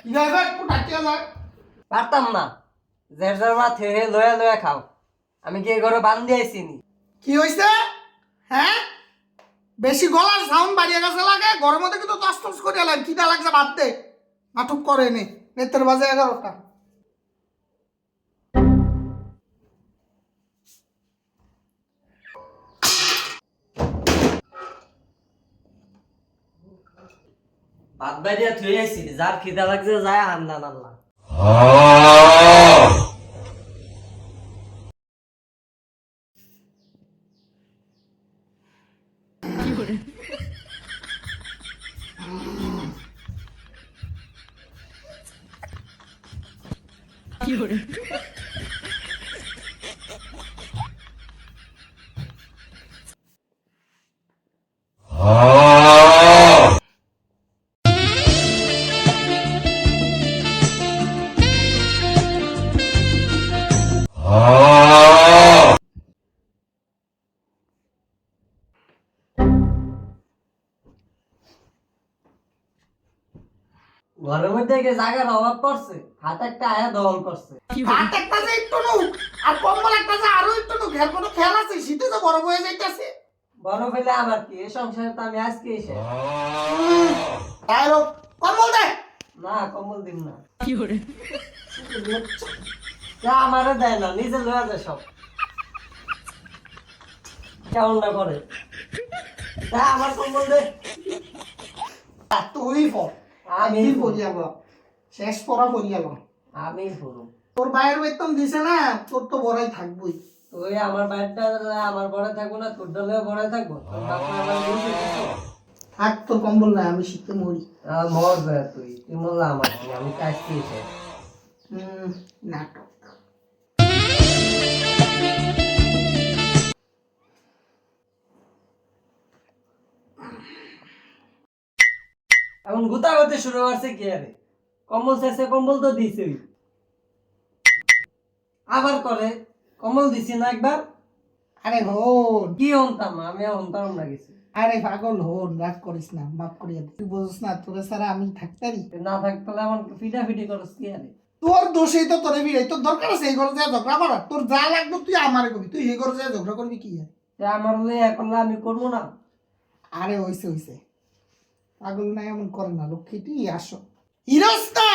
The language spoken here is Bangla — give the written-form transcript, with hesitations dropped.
ইয়াবে কুটাকিয়া যায় পারতাম না জের জের মাথে লয়া লয়া খাও আমি কি ঘরে বান্ধি আইছি নি কি হইছে হ্যাঁ বেশি গলার সাউন্ড বাড়িয়ে গেছে লাগে ঘরের মধ্যে কিন্তু টস টস করে এলাম কিটা লাগছে বাদ দে নাটক করে নে নেতের বাজে 11টা ভাত বাইরিয়া থুই আইছি যার খিদা লাগছে যায় হান্দান আল্লাহ ঘরের মধ্যে জায়গার অভাব পড়ছে হাত একটা আয়া দখল করছে ভাত একটা যে একটু নু আর কম্বল একটা যে আরো একটু নু ঘের কোনো খেয়াল আছে শীতে তো বড় হয়ে যাইতেছে বড় ফেলে আমার কি এই সংসারে তো আমি আজকে এসে তাই রো কম্বল দে না কম্বল দিম না যা আমারে দেয় না নিজে লয়া যায় সব কেমন না করে যা আমার কম্বল দে তুই পর আমি আমি পড়ি যাব শেষ পড়া পড়ি যাব আমি পুরো তোর বাইরের বেতন দিছে না তোর তো বড়াই থাকবই তুই আমার বাড়িটা আমার বড় থাকবো না তোর ডলেও বড় থাকবো তোর বাপা আমার বলছে কিছু থাক তোর কম্বল নাই আমি শীতে মরি মর যায় তুই বললা আমার কি, আমি কাজকে এসে নাটক এখন গুতা হতে শুরু করছে কি আরে কম্বল শেষে কম্বল তো দিছি আবার করে কম্বল দিছি না একবার আরে হন কি হন্তাম আমি হন্তাম না কিছু আরে পাগল হন রাগ করিস না মাফ করিয়া দে। তুই বুঝিস না তোরে ছাড়া আমি থাকতারি না থাকতে আমার ফিটাফিটি করস কি আরে তোর দোষেই তো তোরে বিড়াই তোর দরকার আছে এই ঘরে যা ঝগড়া করার তোর যা লাগবে তুই আমারে করবি তুই এই ঘরে যা ঝগড়া করবি কি হয়? যে আমার হলে এখন আমি করবো না আরে হইছে পাগল নাই এমন করে না লক্ষ্মীটি আসো হিরস না